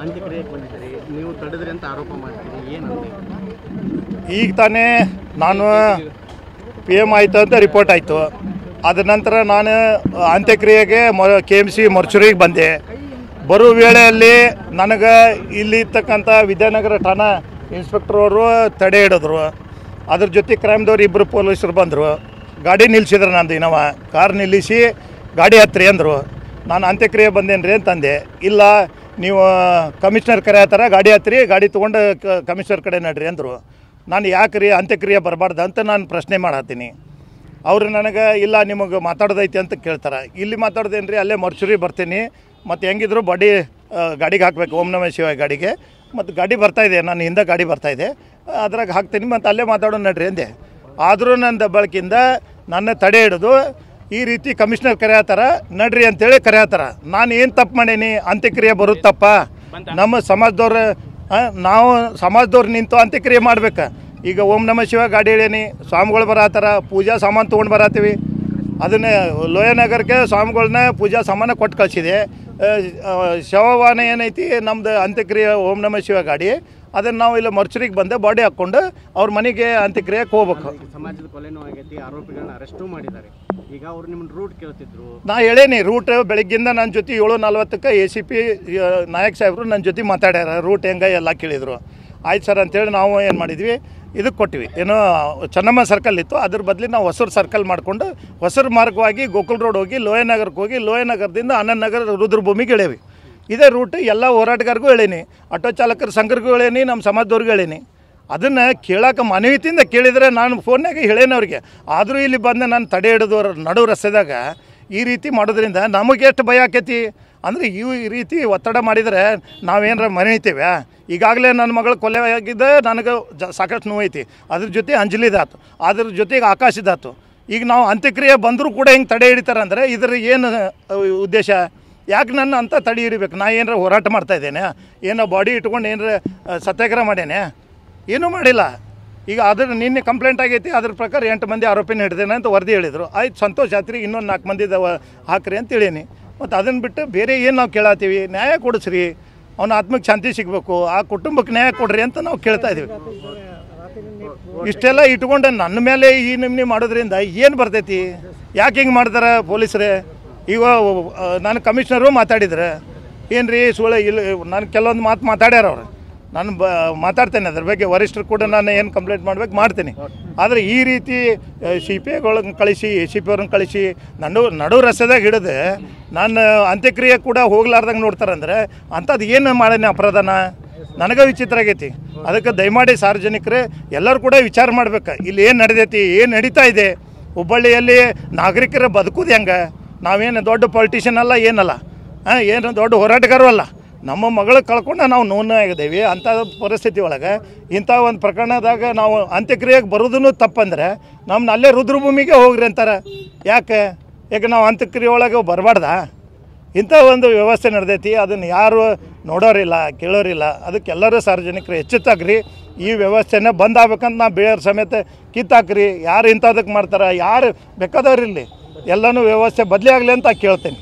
ಅಂತ್ಯಕ್ರಿಯೆಗೆ ಬಂದಿದ್ದೀರಿ, ನೀವು ತಡೆದ್ರಿ ಅಂತ ಆರೋಪ ಮಾಡ್ತೀರಿ, ಏನಂತ? ಈಗ ತಾನೇ ನಾನು PM ಆಯಿತು ಅಂತ ರಿಪೋರ್ಟ್ ಆಯಿತು. ಅದ ನಂತರ ನಾನು ಅಂತ್ಯಕ್ರಿಯೆಗೆ KMC ಮರ್ಚುರಿಗೆ ಬಂದೆ. ಬರೋ ವೇಳೆಯಲ್ಲಿ ನನಗೆ ಇಲ್ಲಿ ಇರ್ತಕ್ಕಂಥ ವಿದ್ಯಾನಗರ ಠಾಣಾ ಇನ್ಸ್ಪೆಕ್ಟರ್ ಅವರು ತಡೆ ಹಿಡಿದ್ರು. ಅದ್ರ ಜೊತೆ ಕ್ರೈಮ್ದವ್ರು ಇಬ್ಬರು ಪೊಲೀಸರು ಬಂದರು. ಗಾಡಿ ನಿಲ್ಲಿಸಿದ್ರು, ನಂದು ಇನೋವ ಕಾರ್ ನಿಲ್ಲಿಸಿ ಗಾಡಿ ಹತ್ತಿರಿ ಅಂದರು. ನಾನು ಅಂತ್ಯಕ್ರಿಯೆ ಬಂದೇನು ರೀ ಅಂತಂದೆ. ಇಲ್ಲ, ನೀವು ಕಮಿಷನರ್ ಕರೆ ಹತ್ತಾರ, ಗಾಡಿ ಹತ್ತಿರಿ, ಗಾಡಿ ತೊಗೊಂಡು ಕಮಿಷನರ್ ಕಡೆ ನಡ್ರಿ ಅಂದರು. ನಾನು ಯಾಕೆ ರೀ ಅಂತ್ಯಕ್ರಿಯೆ ಬರಬಾರ್ದು ಅಂತ ನಾನು ಪ್ರಶ್ನೆ ಮಾಡತ್ತೀನಿ. ಅವರು ನನಗೆ ಇಲ್ಲ ನಿಮಗೆ ಮಾತಾಡೋದೈತಿ ಅಂತ ಕೇಳ್ತಾರೆ. ಇಲ್ಲಿ ಮಾತಾಡೋದೇನು ರೀ, ಅಲ್ಲೇ ಮರ್ಚುರಿ ಬರ್ತೀನಿ, ಮತ್ತು ಹೆಂಗಿದ್ರು ಬಾಡಿ ಗಾಡಿಗೆ ಹಾಕಬೇಕು, ಓಂ ನಮಃ ಶಿವಾಯ ಗಾಡಿಗೆ. ಮತ್ತು ಗಾಡಿ ಬರ್ತಾಯಿದೆ, ನಾನು ಹಿಂದೆ ಗಾಡಿ ಬರ್ತಾಯಿದೆ, ಅದ್ರಾಗ ಹಾಕ್ತೀನಿ, ಮತ್ತು ಅಲ್ಲೇ ಮಾತಾಡೋ ನಡ್ರಿ ಅಂದೆ. ಆದರೂ ನನ್ನ ಬಳಕೆಯಿಂದ ನನ್ನ ತಡೆ ಹಿಡಿದು ಈ ರೀತಿ ಕಮಿಷನರ್ ಕರೆ ಹತ್ತಾರ, ನಡ್ರಿ ಅಂತೇಳಿ ಕರೆ ಹತ್ತಾರ. ನಾನು ಏನು ತಪ್ಪು ಮಾಡೀನಿ? ಅಂತ್ಯಕ್ರಿಯೆ ಬರೋದು ತಪ್ಪ? ನಮ್ಮ ಸಮಾಜದವ್ರು, ನಾವು ಸಮಾಜದವ್ರು ನಿಂತು ಅಂತ್ಯಕ್ರಿಯೆ ಮಾಡ್ಬೇಕು. ಈಗ ಓಂ ನಮಃ ಶಿವ ಗಾಡಿ ಹೇಳೀನಿ, ಸ್ವಾಮಿಗಳು ಬರತ್ತಾರ, ಪೂಜಾ ಸಾಮಾನು ತೊಗೊಂಡು ಬರತ್ತೀವಿ. ಅದನ್ನೇ ಲೋಯನಗರಕ್ಕೆ ಸ್ವಾಮಿಗಳನ್ನ ಪೂಜಾ ಸಾಮಾನು ಕೊಟ್ಟು ಕಳಿಸಿದೆ. ಶವವಾಹನ ಏನೈತಿ ನಮ್ಮದು ಅಂತ್ಯಕ್ರಿಯೆ ಓಂ ನಮಃ ಶಿವ ಗಾಡಿ, ಅದನ್ನು ನಾವು ಇಲ್ಲಿ ಮರ್ಚರಿಗೆ ಬಂದು ಬಾಡಿ ಹಾಕ್ಕೊಂಡು ಅವ್ರ ಮನೆಗೆ ಅಂತ್ಯಕ್ರಿಯೆಗೆ ಹೋಗ್ಬೇಕು. ಸಮಾಜದ ಕೊಲೆನೂ ಆಗೈತಿ, ಆರೋಪಿಗಳನ್ನ ಅರೆಸ್ಟು ಮಾಡಿದ್ದಾರೆ. ಈಗ ಅವ್ರು ನಿಮ್ಮ ರೂಟ್ ಕೇಳ್ತಿದ್ರು. ನಾ ಹೇಳೇನಿ ರೂಟ್ ಬೆಳಗ್ಗಿಂದ ನನ್ನ ಜೊತೆ 7:40ಕ್ಕೆ ACP ನಾಯಕ್ ಸಾಹೇಬರು ನನ್ನ ಜೊತೆ ಮಾತಾಡ್ಯಾರ. ರೂಟ್ ಹೆಂಗೆ ಎಲ್ಲ ಕೇಳಿದರು. ಆಯ್ತು ಸರ್ ಅಂತೇಳಿ ನಾವು ಏನು ಮಾಡಿದ್ವಿ, ಇದಕ್ಕೆ ಕೊಟ್ಟಿವಿ, ಏನೋ ಚೆನ್ನಮ್ಮ ಸರ್ಕಲ್ ಇತ್ತು, ಅದ್ರ ಬದಲಿ ನಾವು ಹೊಸೂರು ಸರ್ಕಲ್ ಮಾಡಿಕೊಂಡು ಹೊಸೂರು ಮಾರ್ಗವಾಗಿ ಗೋಕುಲ್ ರೋಡ್ ಹೋಗಿ ಲೋಯನಗರಕ್ಕೆ ಹೋಗಿ ಲೋಯನಗರದಿಂದ ಆನಂದ್ ನಗರ ರುದ್ರಭೂಮಿಗೆ ಹೇಳೇವಿ. ಇದೇ ರೂಟ್ ಎಲ್ಲ ಹೋರಾಟಗಾರಿಗೂ ಹೇಳೀನಿ, ಆಟೋ ಚಾಲಕರ ಸಂಘರಿಗೂ ಹೇಳೀನಿ, ನಮ್ಮ ಸಮಾಜದವ್ರಿಗೂ ಹೇಳೀನಿ. ಅದನ್ನು ಕೇಳೋಕೆ ಮಾನವೀಯತೆಯಿಂದ ಕೇಳಿದರೆ ನಾನು ಫೋನ್ನಾಗ ಹೇಳೇನಿ ಅವ್ರಿಗೆ. ಆದರೂ ಇಲ್ಲಿ ಬಂದು ನಾನು ತಡೆ ಹಿಡಿದು ನಡು ರಸ್ತೆದಾಗ ಈ ರೀತಿ ಮಾಡೋದ್ರಿಂದ ನಮಗೆ ಎಷ್ಟು ಭಯ ಆಕೈತಿ ಅಂದರೆ, ಈ ರೀತಿ ಒತ್ತಡ ಮಾಡಿದರೆ ನಾವೇನಾರ ಮನೀತೀವಿ. ಈಗಾಗಲೇ ನನ್ನ ಮಗಳು ಕೊಲೆ ಆಗಿದ್ದೆ, ನನಗೆ ಸಾಕಷ್ಟು ನೋವೈತಿ. ಅದ್ರ ಜೊತೆ ಅಂಜಲಿದಾತು, ಅದ್ರ ಜೊತೆಗೆ ಆಕಾಶದಾತು. ಈಗ ನಾವು ಅಂತ್ಯಕ್ರಿಯೆ ಬಂದರೂ ಕೂಡ ಹಿಂಗೆ ತಡೆ ಹಿಡಿತಾರೆ ಅಂದರೆ ಇದ್ರ ಏನು ಉದ್ದೇಶ? ಯಾಕೆ ನನ್ನ ಅಂತ ತಡೆ ಹಿಡಿಬೇಕು? ನಾ ಏನಾರ ಹೋರಾಟ ಮಾಡ್ತಾಯಿದ್ದೇನೆ, ಏನೋ ಬಾಡಿ ಇಟ್ಕೊಂಡು ಏನಾರ ಸತ್ಯಾಗ್ರಹ ಮಾಡೇನೆ? ಏನೂ ಮಾಡಿಲ್ಲ. ಈಗ ಅದ್ರ ನಿನ್ನೆ ಕಂಪ್ಲೇಂಟ್ ಆಗೈತಿ, ಅದ್ರ ಪ್ರಕಾರ 8 ಮಂದಿ ಆರೋಪಿನ ಹಿಡ್ದೇನೆ ಅಂತ ವರದಿ ಹೇಳಿದರು. ಆಯ್ತು, ಸಂತೋಷ ಆತ್ರಿ, ಇನ್ನೊಂದು 4 ಮಂದಿದ ಹಾಕ್ರಿ ಅಂತ ಹೇಳೀನಿ. ಮತ್ತು ಅದನ್ನು ಬಿಟ್ಟು ಬೇರೆ ಏನು ನಾವು ಕೇಳತ್ತೀವಿ? ನ್ಯಾಯ ಕೊಡಿಸ್ರಿ, ಅವನ ಆತ್ಮಕ್ಕೆ ಶಾಂತಿ ಸಿಗಬೇಕು, ಆ ಕುಟುಂಬಕ್ಕೆ ನ್ಯಾಯ ಕೊಡ್ರಿ ಅಂತ ನಾವು ಕೇಳ್ತಾ ಇದ್ದೀವಿ. ಇಷ್ಟೆಲ್ಲ ಇಟ್ಕೊಂಡು ನನ್ನ ಮೇಲೆ ಈ ನಿಮ್ನೆ ಮಾಡೋದ್ರಿಂದ ಏನು ಬರ್ತೈತಿ? ಯಾಕೆ ಹಿಂಗೆ ಮಾಡ್ತಾರೆ ಪೊಲೀಸರೇ? ಈಗ ನಾನು ಕಮಿಷನರು ಮಾತಾಡಿದ್ರೆ ಏನು ರೀ ಸುಳ್ಳು ಇಲ್ಲ, ನಾನು ಕೆಲವೊಂದು ಮಾತು ಮಾತಾಡ್ಯಾರ ಅವ್ರು. ನಾನು ಮಾತಾಡ್ತೇನೆ ಅದ್ರ ಬಗ್ಗೆ, ವರಿಷ್ಠರು ಕೂಡ ನಾನು ಏನು ಕಂಪ್ಲೇಂಟ್ ಮಾಡ್ಬೇಕು ಮಾಡ್ತೀನಿ. ಆದರೆ ಈ ರೀತಿ CPಗಳನ್ನ ಕಳಿಸಿ ACP ಅವ್ರನ್ನ ಕಳಿಸಿ ನಡು ರಸ್ತೆದಾಗ ಹಿಡಿದು ನಾನು ಅಂತ್ಯಕ್ರಿಯೆ ಕೂಡ ಹೋಗ್ಲಾರ್ದಂಗೆ ನೋಡ್ತಾರಂದ್ರೆ ಅಂಥದ್ದು ಏನು ಮಾಡೇನಿ ಅಪರಾಧನ? ನನಗೆ ವಿಚಿತ್ರ ಆಗೈತಿ. ಅದಕ್ಕೆ ದಯಮಾಡಿ ಸಾರ್ವಜನಿಕರೇ ಎಲ್ಲರೂ ಕೂಡ ವಿಚಾರ ಮಾಡ್ಬೇಕು, ಇಲ್ಲಿ ಏನು ನಡೆದೈತಿ, ಏನು ನಡೀತಾ ಇದೆ. ಹುಬ್ಬಳ್ಳಿಯಲ್ಲಿ ನಾಗರಿಕರ ಬದುಕುದು ಹೆಂಗೆ? ನಾವೇನು ದೊಡ್ಡ ಪೊಲಿಟಿಷಿಯನ್ ಅಲ್ಲ, ಏನಲ್ಲ, ಏನು ದೊಡ್ಡ ಹೋರಾಟಗಾರರು ಅಲ್ಲ. ನಮ್ಮ ಮಗಳು ಕಳ್ಕೊಂಡು ನಾವು ನೋವಾಗಿದ್ದೇವೆ. ಅಂಥ ಪರಿಸ್ಥಿತಿ ಒಳಗೆ ಇಂಥ ಒಂದು ಪ್ರಕರಣದಾಗ ನಾವು ಅಂತ್ಯಕ್ರಿಯೆಗೆ ಬರೋದೂ ತಪ್ಪಂದರೆ ನಮ್ಮನ್ನ ಅಲ್ಲೇ ರುದ್ರಭೂಮಿಗೆ ಹೋಗ್ರಿ ಅಂತಾರೆ. ಯಾಕೆ ನಾವು ಅಂತ್ಯಕ್ರಿಯೆ ಒಳಗೆ ಬರಬಾರ್ದಾ? ಇಂಥ ಒಂದು ವ್ಯವಸ್ಥೆ ನಡೆದೈತಿ, ಅದನ್ನು ಯಾರು ನೋಡೋರಿಲ್ಲ, ಕೇಳೋರಿಲ್ಲ. ಅದಕ್ಕೆಲ್ಲರೂ ಸಾರ್ವಜನಿಕರು ಎಚ್ಚೆತ್ತಾಗ್ರಿ. ಈ ವ್ಯವಸ್ಥೆನ ಬಂದ್ ಆಗ್ಬೇಕಂತ ನಾವು ಬೇರೆ ಸಮೇತ ಕಿತ್ತಾಕ್ರಿ. ಯಾರು ಇಂಥದಕ್ಕೆ ಮಾಡ್ತಾರೆ, ಯಾರು ಬೇಕಾದವ್ರಿಲ್ಲಿ ಎಲ್ಲನೂ ವ್ಯವಸ್ಥೆ ಬದಲಿ ಆಗಲಿ ಅಂತ ಕೇಳ್ತೇನೆ.